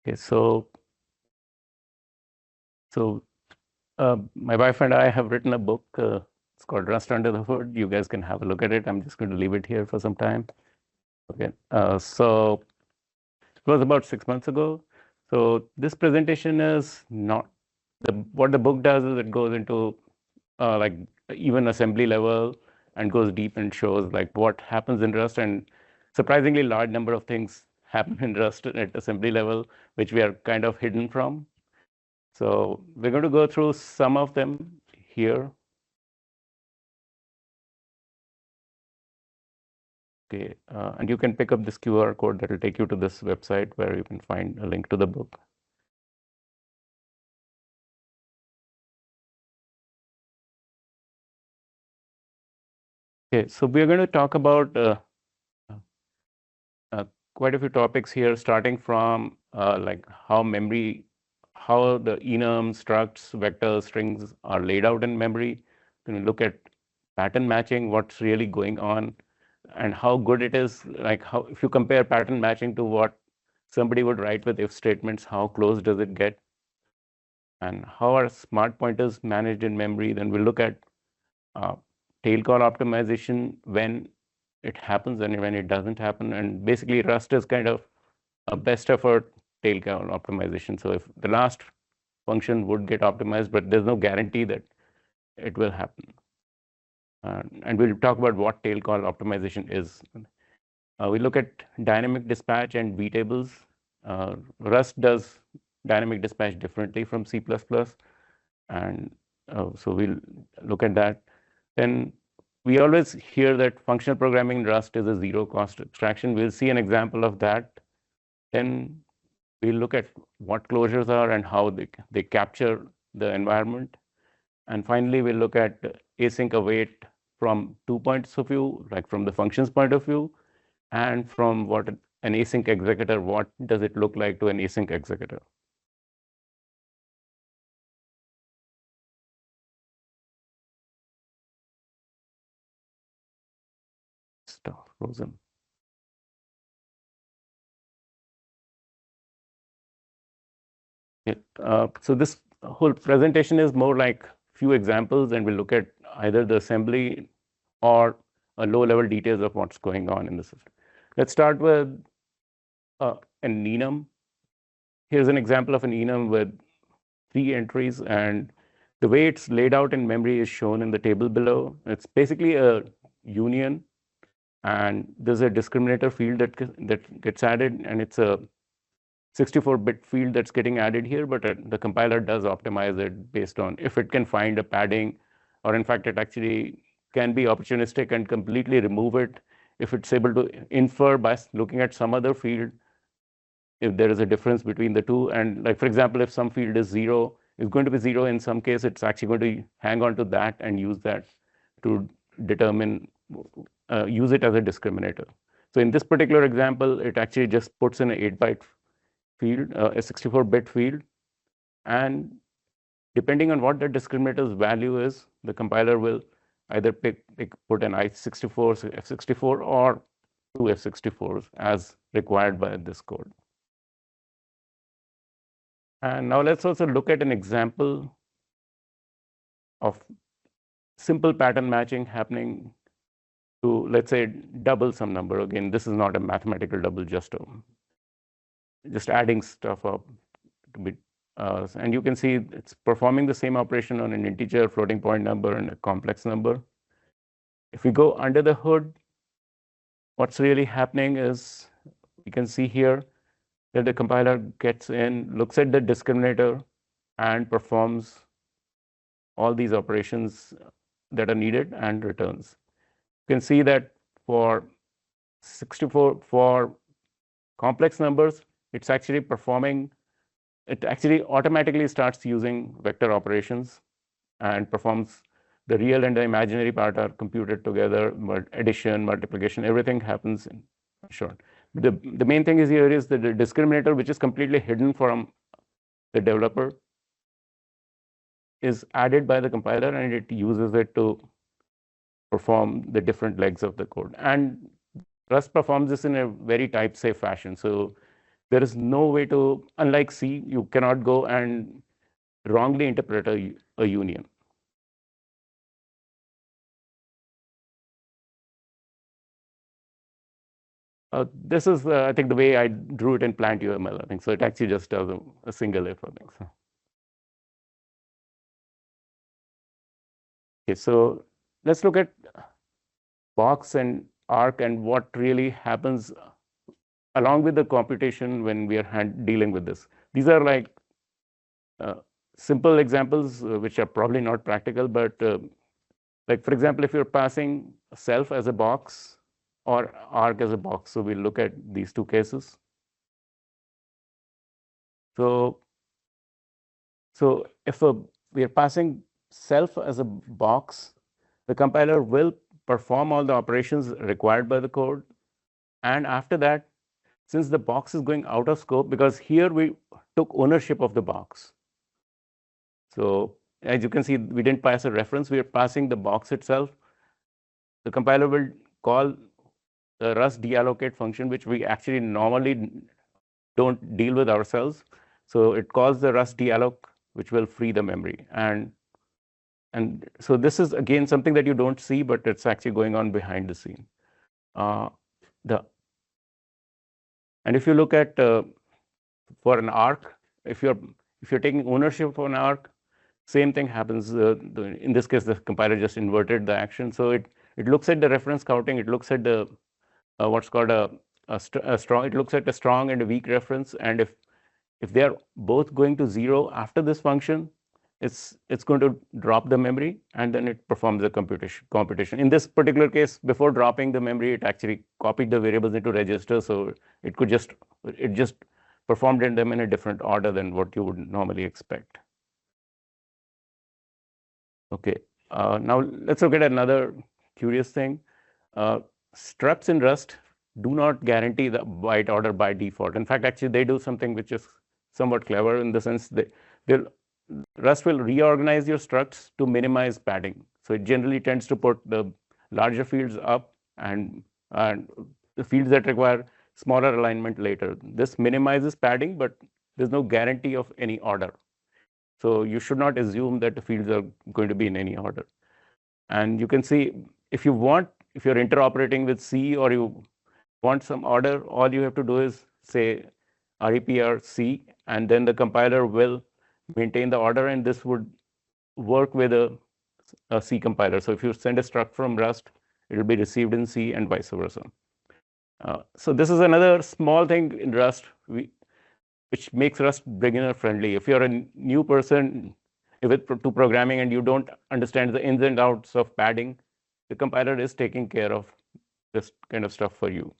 Okay, my wife and I have written a book. It's called Rust Under the Hood. You guys can have a look at it. I'm just going to leave it here for some time. Okay, so it was about 6 months ago. So this presentation is not what the book does is it goes into like even assembly level and goes deep and shows like what happens in Rust, and surprisingly large number of things happen in Rust at assembly level, which we are kind of hidden from. So we're going to go through some of them here. Okay, and you can pick up this QR code that will take you to this website where you can find a link to the book. Okay, so we're going to talk about quite a few topics here, starting from like how the enum, structs, vectors, strings are laid out in memory. We're going to look at pattern matching, what's really going on, and how good it is. Like how, if you compare pattern matching to what somebody would write with if statements, how close does it get? And how are smart pointers managed in memory? Then we'll look at uh, tail call optimization when it happens and when it doesn't happen. And basically, Rust is kind of a best effort tail call optimization. So if the last function would get optimized, but there's no guarantee that it will happen. And we'll talk about what tail call optimization is. We look at dynamic dispatch and vtables. Rust does dynamic dispatch differently from C++, and so we'll look at that. Then we always hear that functional programming in Rust is a zero cost abstraction. We'll see an example of that. Then we'll look at what closures are and how they capture the environment. And finally, we'll look at async await from 2 points of view, like from the function's point of view, and from what an async executor, what does it look like to an async executor? Stuff frozen. Yeah. So this whole presentation is more like few examples, and we'll look at either the assembly or a low-level details of what's going on in the system. Let's start with an enum. Here's an example of an enum with 3 entries, and the way it's laid out in memory is shown in the table below. It's basically a union, and there's a discriminator field that gets added, and it's a 64-bit field that's getting added here, but the compiler does optimize it based on if it can find a padding, or in fact, it actually can be opportunistic and completely remove it if it's able to infer by looking at some other field if there is a difference between the two. And like, for example, if some field is 0, it's going to be 0 in some case, it's actually going to hang on to that and use that to determine, use it as a discriminator. So in this particular example, it actually just puts in an 8-byte field, a 64-bit field, and depending on what the discriminator's value is, the compiler will either put an I64, F64, or 2 F64s as required by this code. And now let's also look at an example of simple pattern matching happening to, let's say, double some number. Again, this is not a mathematical double, just adding stuff up to be, and you can see it's performing the same operation on an integer, floating point number, and a complex number. If we go under the hood, what's really happening is we can see here that the compiler gets in, looks at the discriminator, and performs all these operations that are needed and returns. You can see that for 64, for complex numbers, it's actually performing, it actually automatically starts using vector operations and performs the real and the imaginary part are computed together, addition, multiplication, everything happens in short. The main thing is here is that the discriminator, which is completely hidden from the developer, is added by the compiler, and it uses it to perform the different legs of the code. And Rust performs this in a very type-safe fashion. So there is no way to, unlike C, you cannot go and wrongly interpret a union. This is, I think, the way I drew it in plant UML, I think. So it actually just does a single if, I think. So. Okay, so let's look at box and arc and what really happens along with the computation when we are dealing with this. These are like simple examples, which are probably not practical, but like, for example, if you're passing self as a box or arc as a box, so we'll look at these two cases. So if we are passing self as a box, the compiler will perform all the operations required by the code. And after that, since the box is going out of scope, because here we took ownership of the box. So as you can see, we didn't pass a reference, we are passing the box itself. The compiler will call the Rust deallocate function, which we actually normally don't deal with ourselves. So it calls the Rust dealloc, which will free the memory. And so this is, again, something that you don't see, but it's actually going on behind the scene. And if you look at for an arc, if you're taking ownership of an arc, same thing happens. In this case, the compiler just inverted the action. So it looks at the reference counting. It looks at the what's called a strong. It looks at a strong and a weak reference. And if they are both going to 0 after this function, it's going to drop the memory, and then it performs the computation. In this particular case, before dropping the memory, it actually copied the variables into register, so it just performed them in a different order than what you would normally expect. Okay, now let's look at another curious thing. Structs in Rust do not guarantee the byte order by default. In fact, actually, they do something which is somewhat clever in the sense that Rust will reorganize your structs to minimize padding. So it generally tends to put the larger fields up and the fields that require smaller alignment later. This minimizes padding, but there's no guarantee of any order. So you should not assume that the fields are going to be in any order. And you can see, if you're interoperating with C or you want some order, all you have to do is say REPR C, and then the compiler will maintain the order, and this would work with a C compiler. So if you send a struct from Rust, it will be received in C and vice versa. So this is another small thing in Rust which makes Rust beginner friendly. If you're a new person to programming and you don't understand the ins and outs of padding, the compiler is taking care of this kind of stuff for you.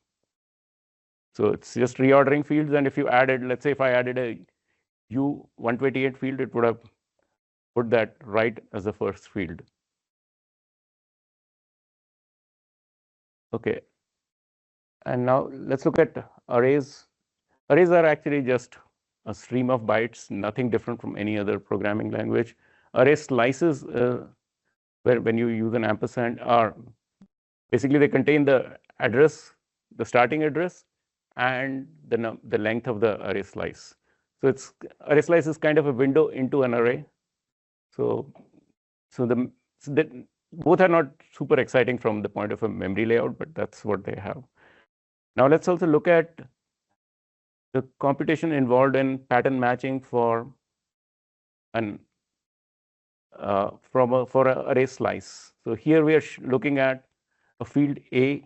So it's just reordering fields, and if you added, let's say if I added a U128 field, it would have put that right as the first field. Okay, and now let's look at arrays. Arrays are actually just a stream of bytes, nothing different from any other programming language. Array slices, when you use an ampersand, are basically they contain the address, the starting address, and the length of the array slice. So array slice is kind of a window into an array. So both are not super exciting from the point of a memory layout, but that's what they have. Now let's also look at the computation involved in pattern matching for an for an array slice. So here we are looking at a field A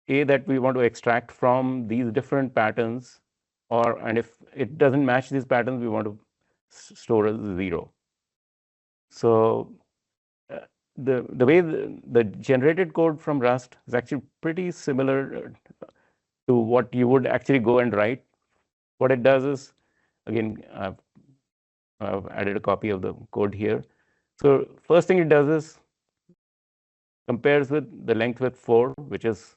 that we want to extract from these different patterns, and if it doesn't match these patterns, we want to store as 0. So the way the generated code from Rust is actually pretty similar to what you would actually go and write. What it does is, again, I've added a copy of the code here. So first thing it does is compares with the length with 4, which is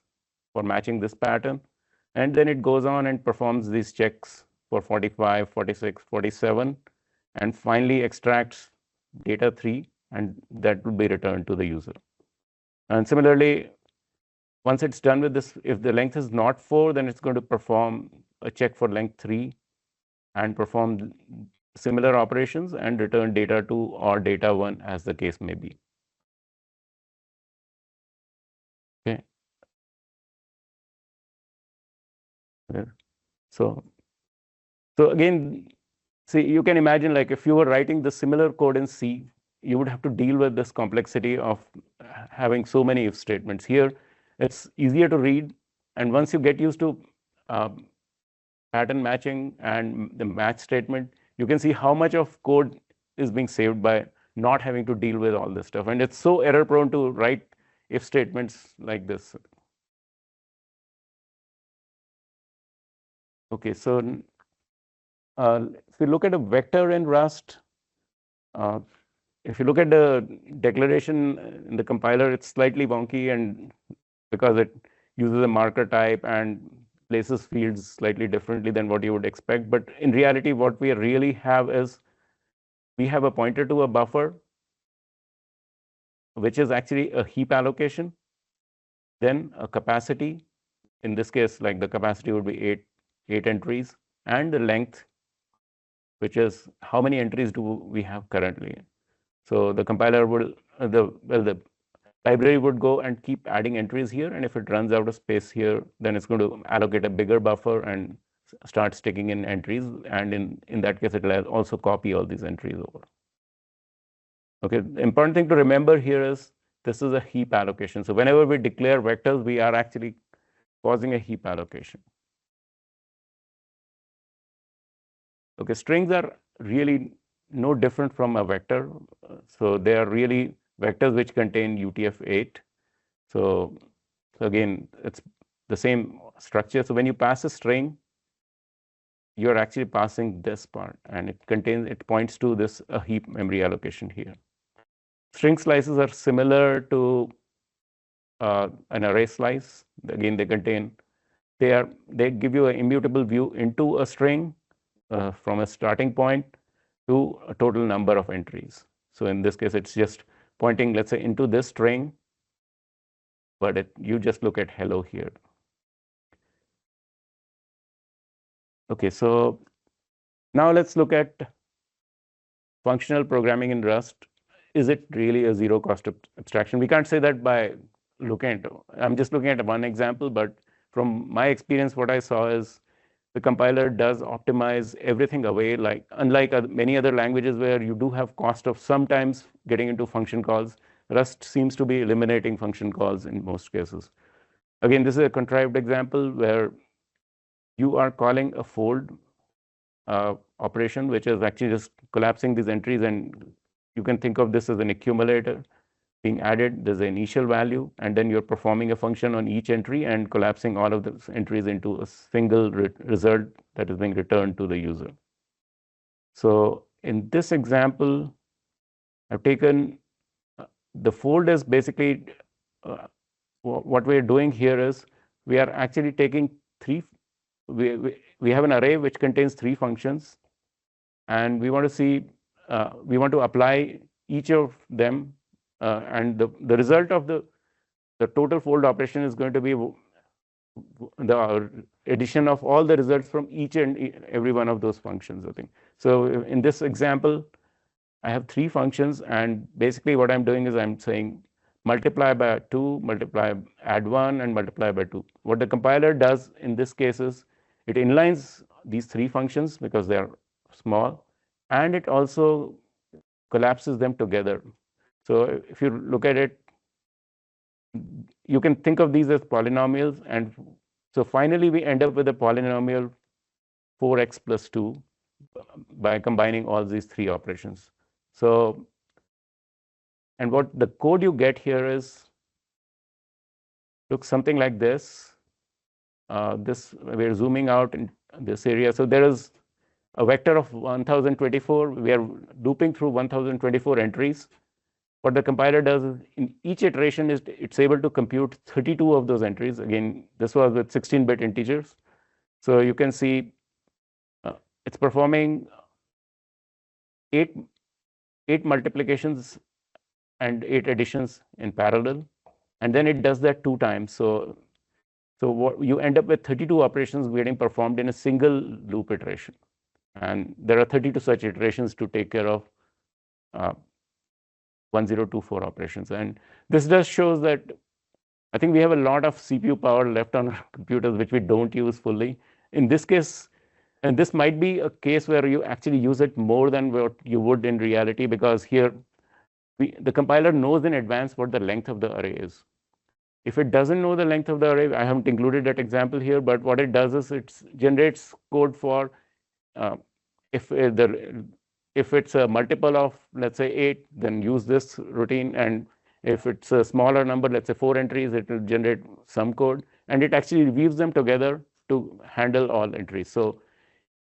for matching this pattern. And then it goes on and performs these checks for 45, 46, 47, and finally extracts data 3, and that will be returned to the user. And similarly, Once it's done with this, if the length is not 4, then it's going to perform a check for length 3 and perform similar operations and return data 2 or data 1 as the case may be. Okay. So again, see, you can imagine, like, if you were writing the similar code in C, you would have to deal with this complexity of having so many if statements. Here, it's easier to read, and once you get used to pattern matching and the match statement, you can see how much of code is being saved by not having to deal with all this stuff. And it's so error prone to write if statements like this. Okay, so if you look at a vector in Rust, if you look at the declaration in the compiler, it's slightly wonky, and because it uses a marker type and places fields slightly differently than what you would expect. But in reality, what we really have is we have a pointer to a buffer, which is actually a heap allocation, then a capacity. In this case, like, the capacity would be eight entries, and the length, which is how many entries do we have currently. So the compiler will, the library would go and keep adding entries here, and if it runs out of space here, then it's going to allocate a bigger buffer and start sticking in entries, and in that case, it will also copy all these entries over. Okay, the important thing to remember here is this is a heap allocation. So whenever we declare vectors, we are actually causing a heap allocation. Okay, strings are really no different from a vector. So they are really vectors which contain UTF-8. So again, it's the same structure. So when you pass a string, you're actually passing this part, and it points to this heap memory allocation here. String slices are similar to an array slice. Again, they give you an immutable view into a string from a starting point to a total number of entries. So in this case, it's just pointing, let's say, into this string, but you just look at hello here. Okay, so now let's look at functional programming in Rust. Is it really a zero cost abstraction? We can't say that by looking at, I'm just looking at one example, but from my experience, what I saw is the compiler does optimize everything away, like unlike many other languages where you do have cost of sometimes getting into function calls. Rust seems to be eliminating function calls in most cases. Again, this is a contrived example where you are calling a fold operation, which is actually just collapsing these entries, and you can think of this as an accumulator being added. There's an initial value, and then you're performing a function on each entry and collapsing all of those entries into a single result that is being returned to the user. So in this example, I've taken the fold is basically what we're doing here is we are actually taking we have an array which contains 3 functions, and we want to see we want to apply each of them, and the result of the total fold operation is going to be the addition of all the results from each and every one of those functions, I think. So in this example, I have 3 functions, and basically what I'm doing is I'm saying multiply by 2, add 1, and multiply by 2. What the compiler does in this case is it inlines these 3 functions because they are small, and it also collapses them together. So if you look at it, you can think of these as polynomials, and so finally we end up with a polynomial 4x plus 2 by combining all these 3 operations. So, and what the code you get here is looks something like this. We're zooming out in this area. So there is a vector of 1024. We are looping through 1024 entries. What the compiler does is in each iteration is it's able to compute 32 of those entries. Again, this was with 16-bit integers. So you can see it's performing eight multiplications and 8 additions in parallel. and then it does that 2 times. So what you end up with 32 operations getting performed in a single loop iteration. And there are 32 such iterations to take care of 1024 operations. And this just shows that I think we have a lot of CPU power left on our computers, which we don't use fully. In this case, and this might be a case where you actually use it more than what you would in reality, because here the compiler knows in advance what the length of the array is. If it doesn't know the length of the array, I haven't included that example here, but what it does is it generates code for if it's a multiple of, let's say, 8, then use this routine. And if it's a smaller number, let's say 4 entries, it will generate some code. And it actually weaves them together to handle all entries. So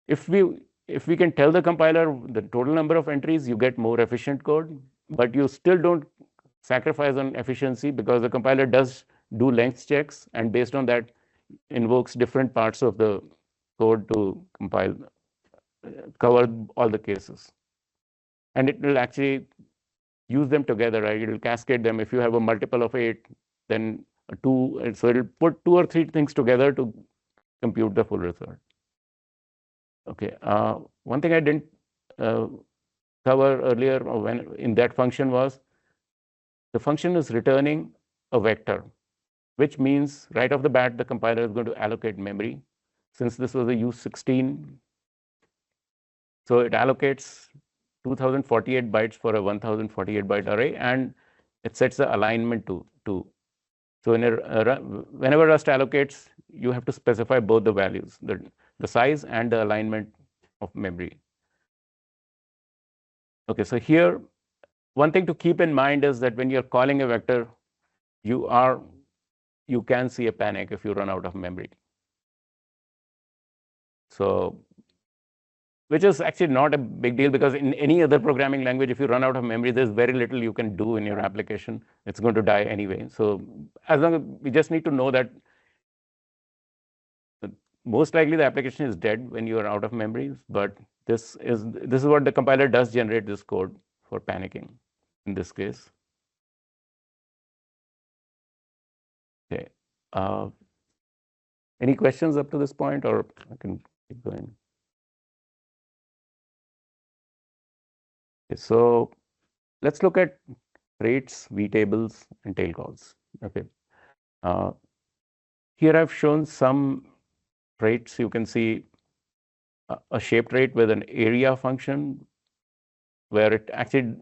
if we can tell the compiler the total number of entries, you get more efficient code, but you still don't sacrifice on efficiency, because the compiler does do length checks, and based on that invokes different parts of the code to cover all the cases. And it will actually use them together, right? It will cascade them. If you have a multiple of 8, then a 2, so it will put 2 or 3 things together to compute the full result. Okay, one thing I didn't cover earlier when in that function was the function is returning a vector, which means right off the bat the compiler is going to allocate memory. Since this was a use16, so it allocates 2048 bytes for a 1048 byte array, and it sets the alignment to 2. So whenever Rust allocates, you have to specify both the values, the size and the alignment of memory. Okay, so here, one thing to keep in mind is that when you're calling a vector, you can see a panic if you run out of memory. So, which is actually not a big deal, because in any other programming language, if you run out of memory, there's very little you can do in your application. It's going to die anyway. So as long as we just need to know that most likely the application is dead when you are out of memory, but this is what the compiler does generate this code for panicking in this case. Okay. Any questions up to this point, or I can keep going? Okay, so let's look at traits, vtables, and tail calls. Okay. Here I've shown some traits. You can see a shape trait with an area function, where it actually,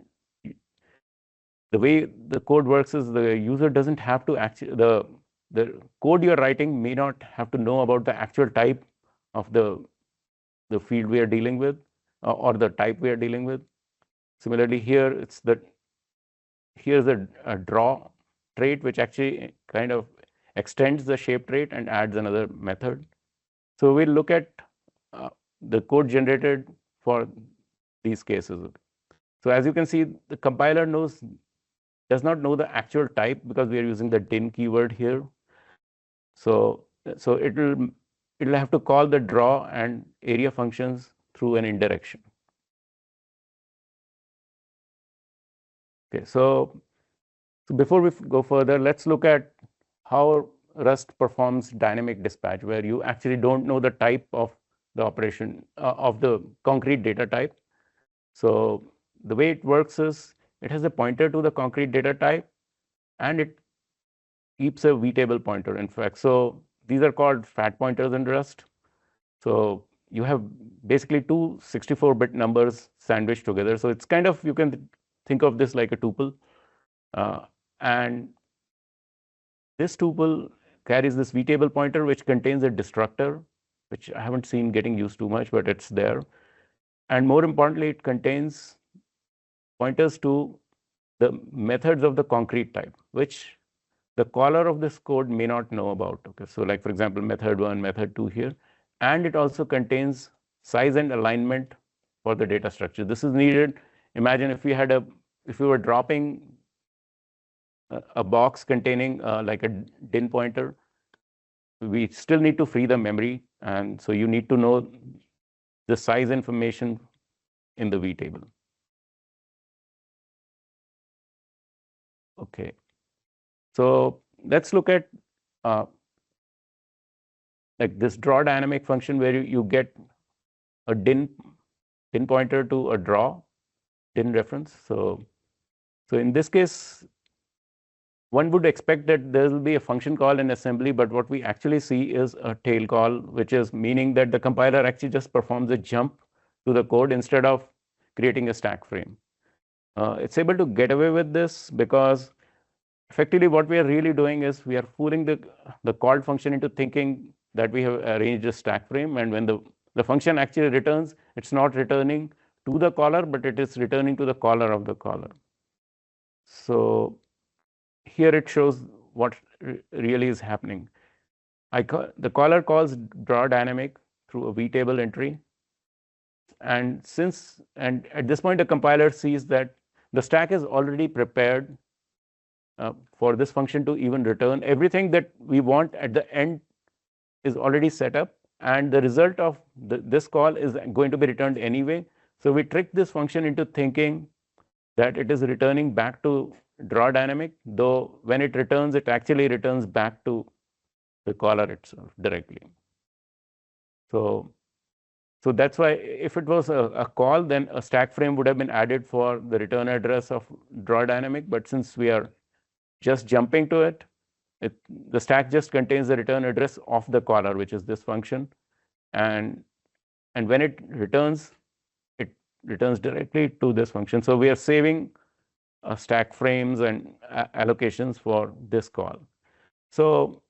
the way the code works is the user doesn't have to actually, the code you're writing may not have to know about the actual type of the field we are dealing with, or the type we are dealing with. Similarly, here it's here's a draw trait, which actually kind of extends the shape trait and adds another method. So we'll look at the code generated for these cases. So as you can see, the compiler does not know the actual type, because we are using the din keyword here. So it'll have to call the draw and area functions through an indirection. Okay, so before we go further, let's look at how Rust performs dynamic dispatch, where you actually don't know the type of the operation of the concrete data type. So the way it works is it has a pointer to the concrete data type, and it keeps a vtable pointer, in fact. So these are called fat pointers in Rust. So you have basically two 64-bit numbers sandwiched together. So it's kind of, you can think of this like a tuple. And this tuple carries this vtable pointer, which contains a destructor, which I haven't seen getting used too much, but it's there. And more importantly, it contains pointers to the methods of the concrete type, which the caller of this code may not know about. Okay, so like, for example, method 1, method 2 here. And it also contains size and alignment for the data structure. This is needed. Imagine if we were dropping a box containing like a din pointer, we still need to free the memory. And so you need to know the size information in the vtable. Okay. So let's look at like this draw dynamic function where you get a din pointer to a draw din reference. So in this case, one would expect that there will be a function call in assembly, but what we actually see is a tail call, which is meaning that the compiler actually just performs a jump to the code instead of creating a stack frame. It's able to get away with this because effectively what we are really doing is we are fooling the called function into thinking that we have arranged a stack frame, and when the function actually returns, it's not returning to the caller, but it is returning to the caller of the caller. So here it shows what really is happening. The caller calls draw dynamic through a vtable entry, and at this point the compiler sees that the stack is already prepared for this function to even return. Everything that we want at the end is already set up, and the result of this call is going to be returned anyway. So we trick this function into thinking that it is returning back to draw dynamic, though when it returns, it actually returns back to the caller itself directly. So that's why if it was a call, then a stack frame would have been added for the return address of draw dynamic. But since we are just jumping to it, the stack just contains the return address of the caller, which is this function. And when it returns directly to this function. So we are saving stack frames and allocations for this call. So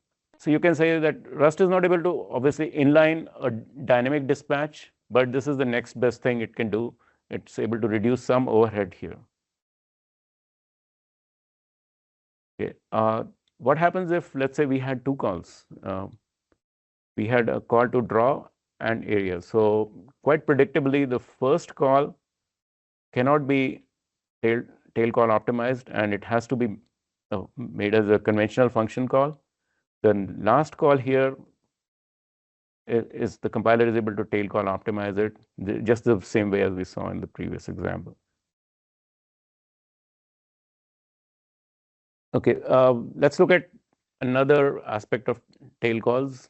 you can say that Rust is not able to obviously inline a dynamic dispatch, but this is the next best thing it can do. It's able to reduce some overhead here. Okay. What happens if, let's say, we had two calls? We had a call to draw and area. So quite predictably, the first call cannot be tail call optimized, and it has to be made as a conventional function call. The last call here is the compiler is able to tail call optimize it just the same way as we saw in the previous example. Okay, let's look at another aspect of tail calls.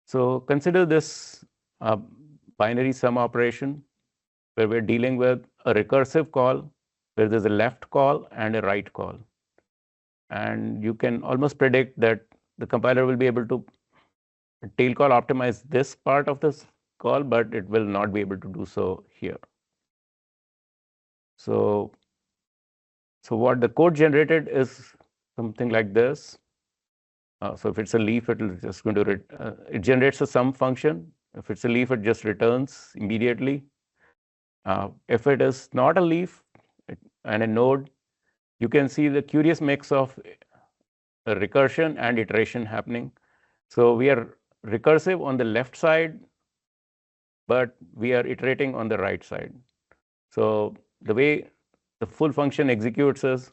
So consider this binary sum operation where we're dealing with a recursive call where there's a left call and a right call. And you can almost predict that the compiler will be able to tail call optimize this part of this call, but it will not be able to do so here. So what the code generated is something like this. So if it's a leaf, it will just going to it generates a sum function. If it's a leaf, it just returns immediately. If it is not a leaf and a node, you can see the curious mix of recursion and iteration happening. So we are recursive on the left side, but we are iterating on the right side. So the way the full function executes is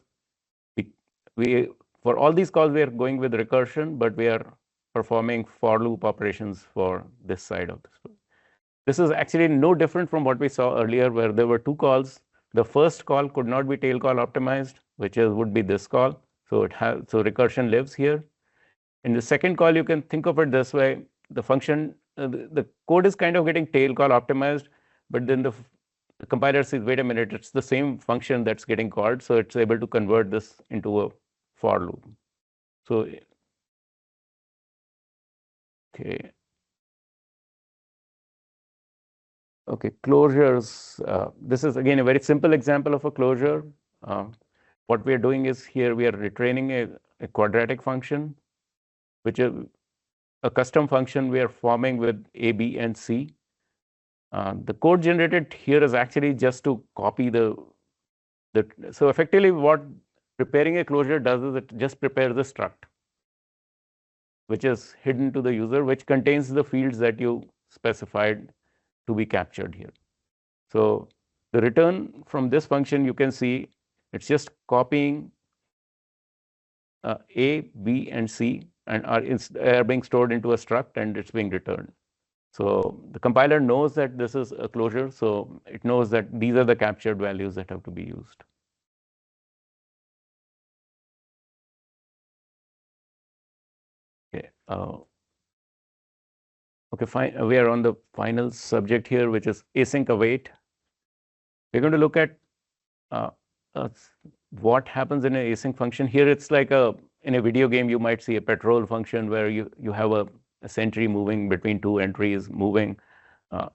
we for all these calls, we are going with recursion, but we are performing for loop operations for this side of this. This is actually no different from what we saw earlier, where there were two calls. The first call could not be tail call optimized, which would be this call. So recursion lives here. In the second call, you can think of it this way: the function, the code is kind of getting tail call optimized, but then the compiler says, wait a minute, it's the same function that's getting called, so it's able to convert this into a for loop. So okay. Okay, closures. This is again a very simple example of a closure. What we are doing is here we are retraining a quadratic function, which is a custom function we are forming with A, B, and C. The code generated here is actually just to copy so effectively what preparing a closure does is it just prepares the struct, which is hidden to the user, which contains the fields that you specified to be captured here. So the return from this function, you can see it's just copying A, B, and C, and are being stored into a struct, and it's being returned. So the compiler knows that this is a closure, so it knows that these are the captured values that have to be used. Okay, fine. We are on the final subject here, which is async await. We're going to look at uh, uh, what happens in an async function. Here, it's like in a video game, you might see a patrol function where you have a sentry moving between two entries, moving,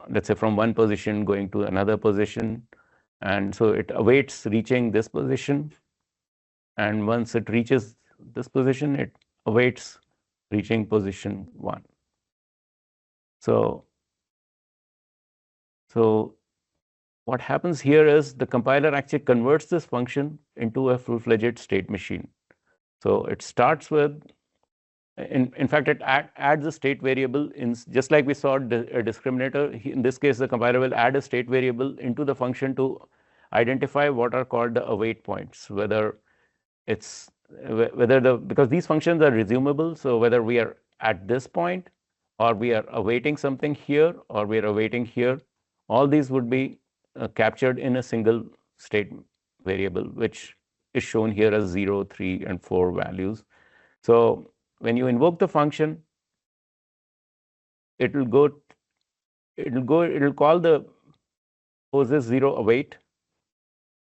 let's say, from one position going to another position. And so it awaits reaching this position. And once it reaches this position, it awaits reaching position 1. So what happens here is the compiler actually converts this function into a full-fledged state machine. So it starts with, in fact, it adds a state variable in, just like we saw a discriminator. In this case, the compiler will add a state variable into the function to identify what are called the await points, whether it's because these functions are resumable, so whether we are at this point or we are awaiting something here or we are awaiting here, all these would be captured in a single state variable, which is shown here as 0, 3, and 4 values. So when you invoke the function, it'll call the poses 0 await.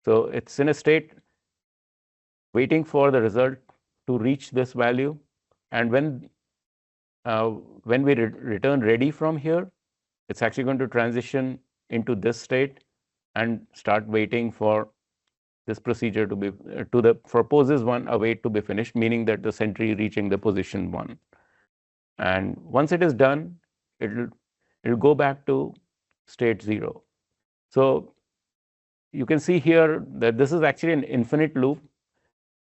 So it's in a state waiting for the result to reach this value, and when we return ready from here, it's actually going to transition into this state and start waiting for this procedure to be for poses 1 await to be finished, meaning that the sentry reaching the position 1. And once it is done, it'll go back to state 0. So you can see here that this is actually an infinite loop,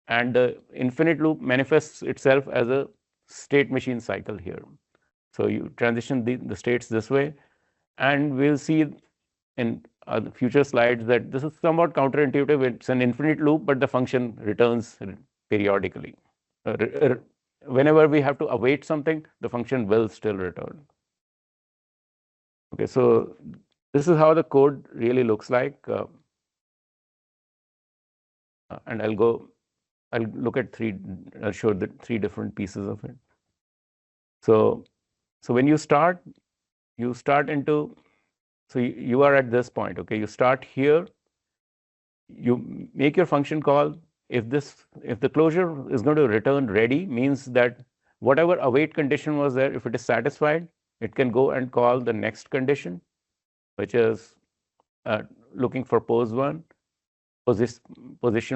and the infinite loop manifests itself as a state machine cycle here. So you transition the states this way, and we'll see in future slides that this is somewhat counterintuitive. It's an infinite loop, but the function returns periodically. Whenever we have to await something, the function will still return. Okay, so this is how the code really looks like. And I'll look at I'll show the 3 different pieces of it. So when you start into, so you are at this point, okay? You start here, you make your function call. If the closure is going to return ready, means that whatever await condition was there, if it is satisfied, it can go and call the next condition, which is looking for position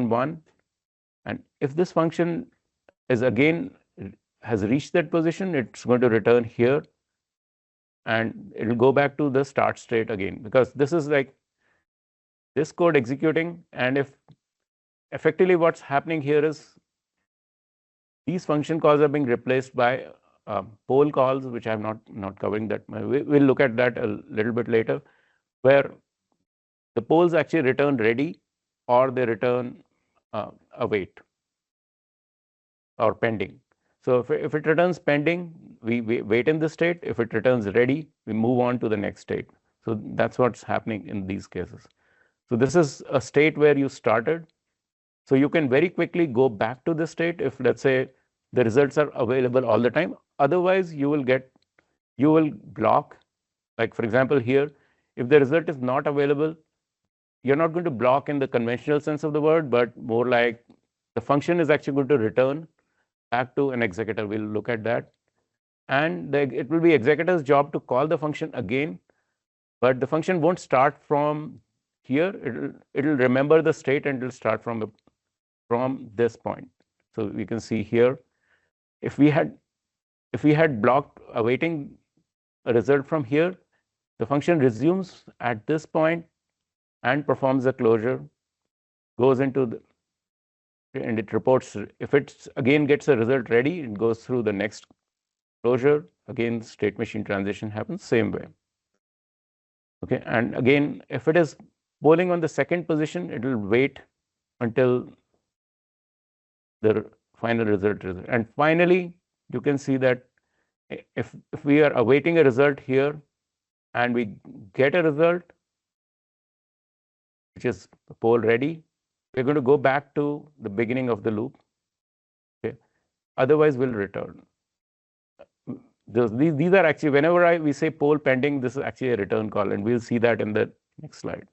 1. And if this function is again has reached that position, it's going to return here, and it'll go back to the start state again, because this is like this code executing. And if effectively what's happening here is these function calls are being replaced by poll calls, which I'm not covering that. We'll look at that a little bit later, where the polls actually return ready or they return await or pending. So if it returns pending, we wait in this state. If it returns ready, we move on to the next state. So that's what's happening in these cases. So this is a state where you started. So you can very quickly go back to this state if, let's say, the results are available all the time. Otherwise, you will block. Like, for example, here, if the result is not available, you're not going to block in the conventional sense of the word, but more like the function is actually going to return back to an executor. We'll look at that. And it will be executor's job to call the function again, but the function won't start from here. It'll remember the state and it'll start from this point. So we can see here, if we had blocked awaiting a result from here, the function resumes at this point and performs a closure, goes into and it reports. If it again gets a result ready, it goes through the next closure. Again, state machine transition happens same way. Okay, and again, if it is polling on the second position, it will wait until the final result. And finally, you can see that if we are awaiting a result here and we get a result, which is poll ready, we're going to go back to the beginning of the loop. Okay, otherwise we'll return. these are actually, whenever we say poll pending, this is actually a return call, and we'll see that in the next slide.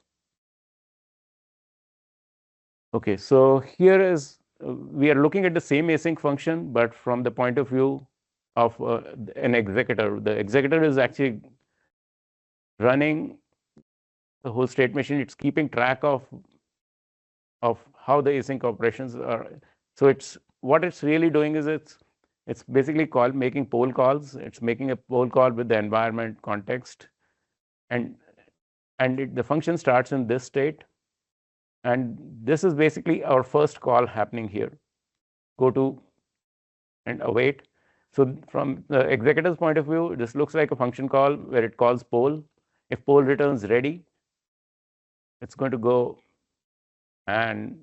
Okay, so here is, we are looking at the same async function, but from the point of view of an executor. The executor is actually running the whole state machine. It's keeping track of how the async operations are. So what it's really doing is it's basically making poll calls. It's making a poll call with the environment context, and the function starts in this state, and this is basically our first call happening here. Go to and await. So from the executor's point of view, this looks like a function call where it calls poll. If poll returns ready, it's going to go and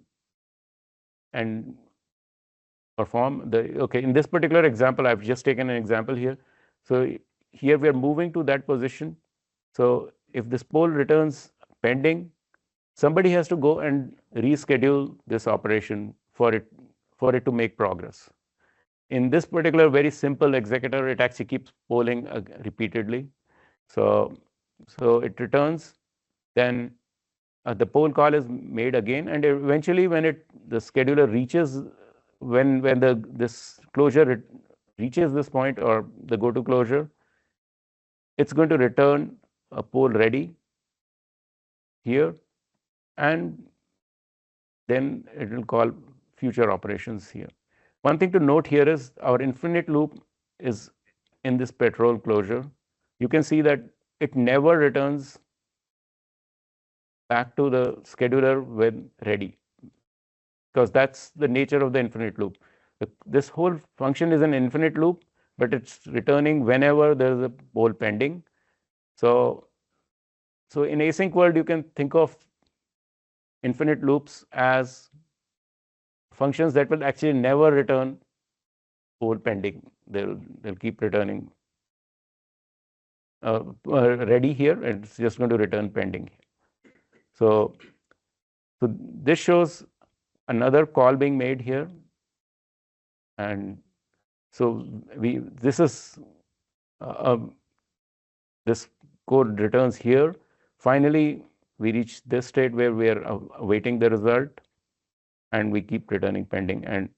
perform okay, in this particular example, I've just taken an example here. So here we are moving to that position. So if this poll returns pending, somebody has to go and reschedule this operation for it to make progress. In this particular very simple executor, it actually keeps polling repeatedly. So it returns, then the poll call is made again, and eventually when the scheduler reaches, when this closure reaches this point, or the go to closure, it's going to return a poll ready here, and then it will call future operations here. One thing to note here is our infinite loop is in this patrol closure. You can see that it never returns back to the scheduler when ready, because that's the nature of the infinite loop. This whole function is an infinite loop, but it's returning whenever there is a poll pending. So in async world, you can think of infinite loops as functions that will actually never return poll pending. They'll keep returning ready here, and it's just going to return pending. So this shows another call being made here, and so this code returns here. Finally, we reach this state where we are awaiting the result, and we keep returning pending, and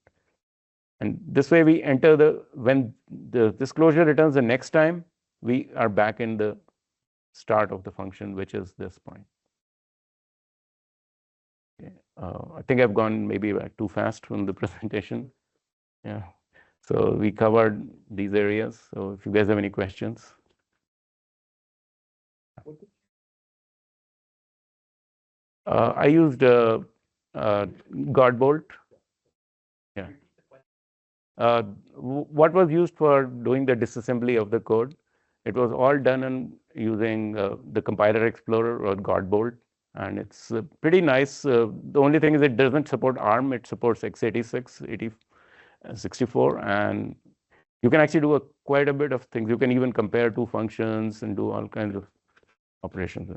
this way we enter when this closure returns the next time, we are back in the start of the function, which is this point. Okay. I think I've gone maybe too fast from the presentation. Yeah. So we covered these areas. So if you guys have any questions. I used Godbolt. Yeah. What was used for doing the disassembly of the code? It was all done using the compiler explorer or Godbolt, and it's pretty nice. The only thing is it doesn't support ARM. It supports x86, 64, and you can actually do quite a bit of things. You can even compare two functions and do all kinds of operations.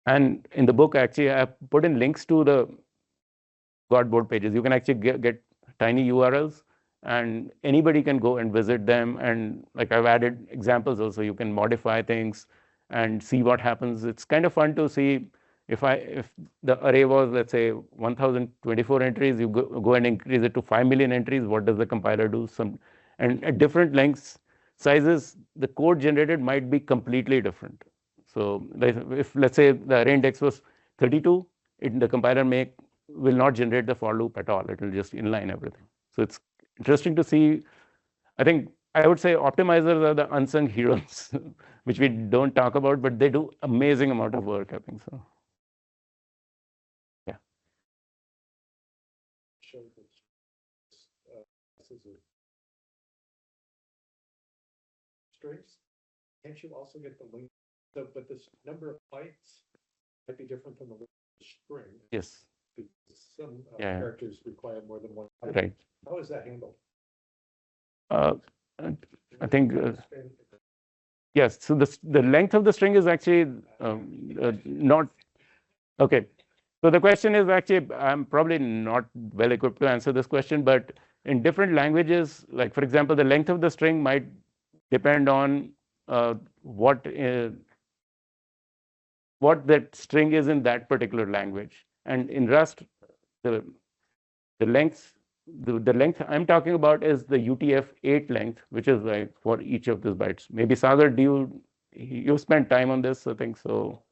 And in the book, actually, I put in links to the Godboard pages. You can actually get tiny URLs, and anybody can go and visit them. And like I've added examples also. You can modify things and see what happens. It's kind of fun to see if the array was, let's say, 1024 entries, you go and increase it to 5 million entries. What does the compiler do? And at different lengths, sizes, the code generated might be completely different. So if let's say the array index was 32, the compiler will not generate the for loop at all. It will just inline everything. So it's interesting to see. I would say optimizers are the unsung heroes, which we don't talk about, but they do amazing amount of work, I think so. Yeah. Strings. Can't you also get the link? So, but this number of bytes might be different from the string. Yes. Some characters require more than one byte. Right. How is that handled? I think yes. So the length of the string is actually not okay. So the question is actually, I'm probably not well equipped to answer this question, but in different languages, like for example, the length of the string might depend on what that string is in that particular language. And in Rust, the the length the length I'm talking about is the UTF-8 length, which is like for each of these bytes. Maybe Sagar, do you spent time on this? I think so.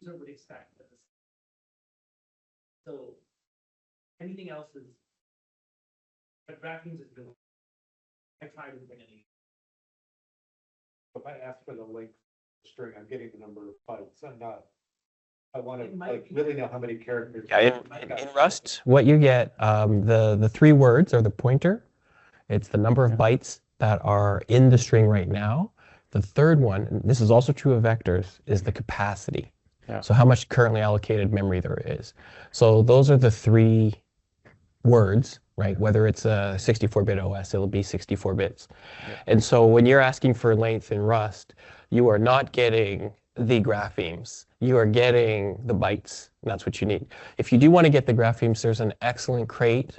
Would expect this. So anything else is, but graphemes is good. I tried to bring any. If I ask for the length string, I'm getting the number of bytes. I'm not. I want It to might like be- really know how many characters. Yeah, in Rust, what you get, the 3 words are the pointer. It's the number of Yeah. bytes that are in the string right now. The third one, and this is also true of vectors, is the capacity. Yeah. So how much currently allocated memory there is. So those are the 3 words, right? Whether it's a 64-bit OS, it'll be 64 bits. Yeah. And so when you're asking for length in Rust, you are not getting the graphemes. You are getting the bytes. And that's what you need. If you do want to get the graphemes, there's an excellent crate.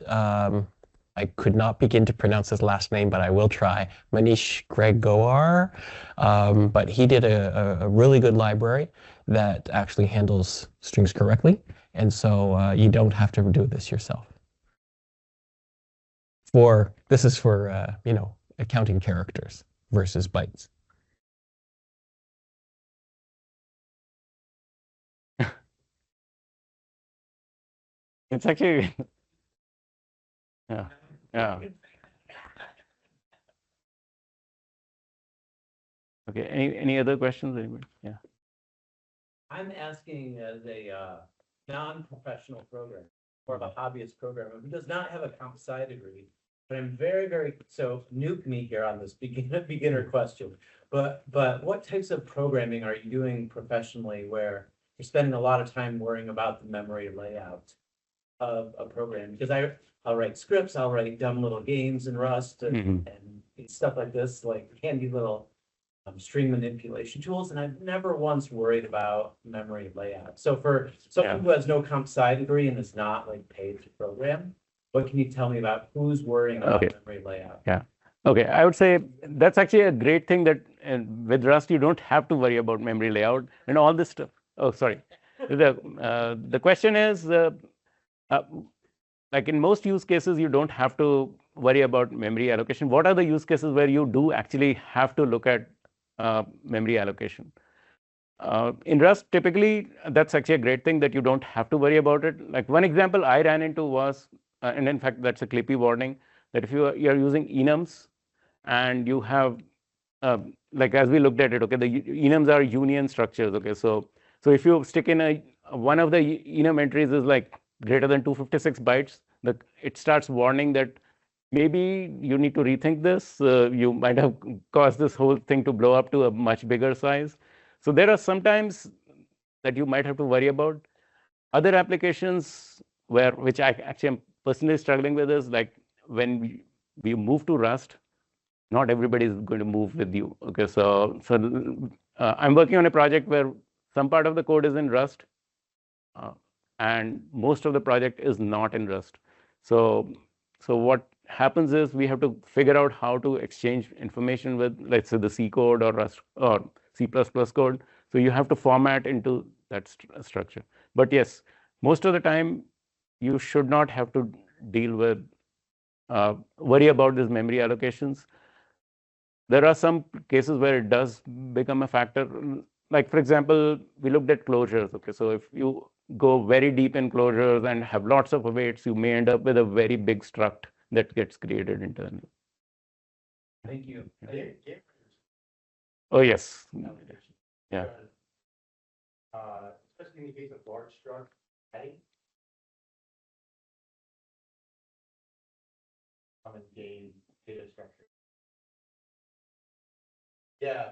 I could not begin to pronounce his last name, but I will try. Manish Gregor. But he did a really good library that actually handles strings correctly. And so you don't have to do this yourself. This is for accounting characters versus bytes. It's actually yeah. Yeah. Okay. Any other questions? Anybody? Yeah. I'm asking as a non-professional programmer, or of a hobbyist programmer who does not have a comp sci degree. But I'm very, so nuke me here on this beginner question. But what types of programming are you doing professionally where you're spending a lot of time worrying about the memory layout of a program? Because I'll write scripts, I'll write dumb little games in Rust and stuff like this, like handy little string manipulation tools, and I've never once worried about memory layout. So for someone who has no comp sci degree and is not like paid to program, what can you tell me about who's worrying about memory layout? Yeah. Okay. I would say that's actually a great thing that with Rust, you don't have to worry about memory layout and all this stuff. Oh, sorry. The question is, like in most use cases, you don't have to worry about memory allocation. What are the use cases where you do actually have to look at memory allocation? In Rust, typically, that's actually a great thing that you don't have to worry about it. Like one example I ran into was, and in fact, that's a Clippy warning, that if you're using enums and you have, like as we looked at it, okay, the enums are union structures, okay, so if you stick in one of the enum entries is like greater than 256 bytes, it starts warning that maybe you need to rethink this. You might have caused this whole thing to blow up to a much bigger size. So there are sometimes that you might have to worry about. Other applications which I actually am personally struggling with is like when we move to Rust, not everybody is going to move with you. Okay, so I'm working on a project where some part of the code is in Rust, and most of the project is not in Rust. So what happens is we have to figure out how to exchange information with, let's say, the C code or Rust or C++ code. So you have to format into that structure. But yes, most of the time you should not have to deal with worry about these memory allocations. There are some cases where it does become a factor. Like for example, we looked at closures. Okay, so if you go very deep in closures and have lots of awaits, you may end up with a very big struct that gets created internally. Thank you. Oh yes, yeah. Especially in the case of large struct, adding common game data structure. Yeah.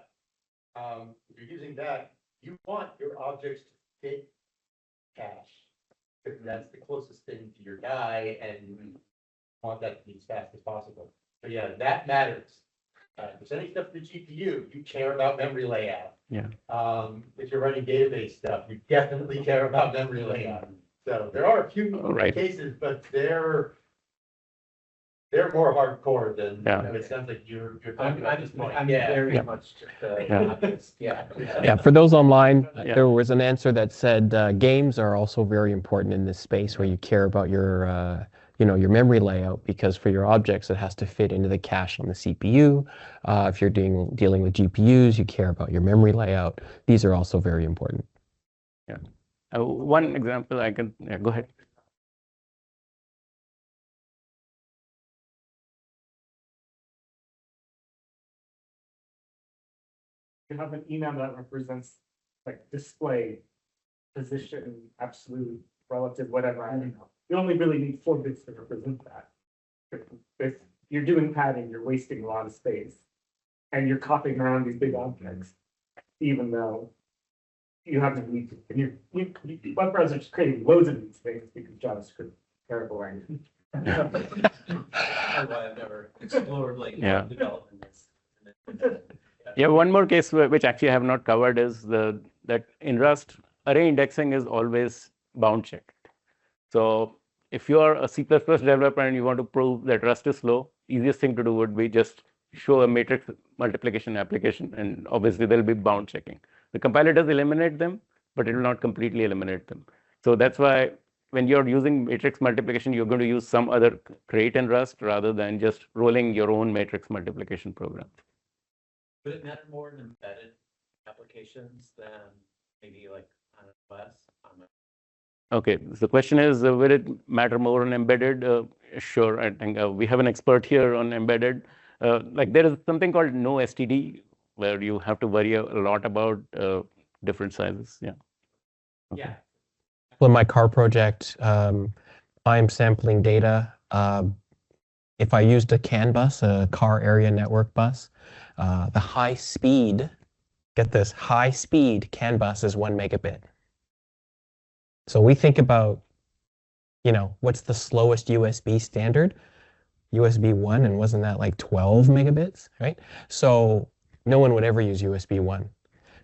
If you're using that, you want your objects to take cache, because that's the closest thing to your guy, and you want that to be as fast as possible. But yeah, that matters. If there's any stuff for the GPU, you care about memory layout. Yeah. If you're running database stuff, you definitely care about memory layout. So there are a few Right. cases, but they're more hardcore than, Yeah. it sounds like you're talking about this point. I'm Yeah. very Yeah. much just, Yeah. yeah. Yeah, for those online, Yeah. there was an answer that said games are also very important in this space where you care about your, your memory layout, because for your objects, it has to fit into the cache on the CPU. If you're dealing with GPUs, you care about your memory layout. These are also very important. One example I can, go ahead. You have an enum that represents like display, position, absolute, relative, whatever, I don't know. You only really need 4 bits to represent that. If you're doing padding, you're wasting a lot of space. And you're copying around these big objects, even though you have to need to. And web browsers just creating loads of these things because JavaScript is terrible language. That's why I've never explored like Yeah. development. Yeah, one more case which actually I have not covered is that in Rust, array indexing is always bound checked. So if you are a C++ developer and you want to prove that Rust is slow, easiest thing to do would be just show a matrix multiplication application, and obviously there'll be bound checking. The compiler does eliminate them, but it will not completely eliminate them. So that's why when you're using matrix multiplication, you're going to use some other crate in Rust rather than just rolling your own matrix multiplication program. Would it matter more in embedded applications than maybe like on a class? Okay, so the question is, will it matter more on embedded? Sure, I think we have an expert here on embedded. Like there is something called no STD, where you have to worry a lot about different sizes. Yeah. Okay. Yeah. In my car project, I'm sampling data. If I used a CAN bus, a car area network bus, the high speed, get this, high speed CAN bus is 1 megabit. So we think about, what's the slowest USB standard? USB 1, and wasn't that like 12 megabits, right? So no one would ever use USB 1.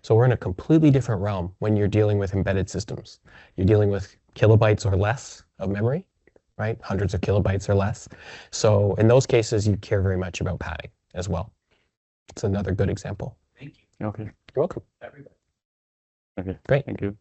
So we're in a completely different realm when you're dealing with embedded systems. You're dealing with kilobytes or less of memory, right? Hundreds of kilobytes or less. So in those cases, you care very much about padding as well. It's another good example. Thank you, Okay. You're welcome. everybody. Okay. Great. Thank you.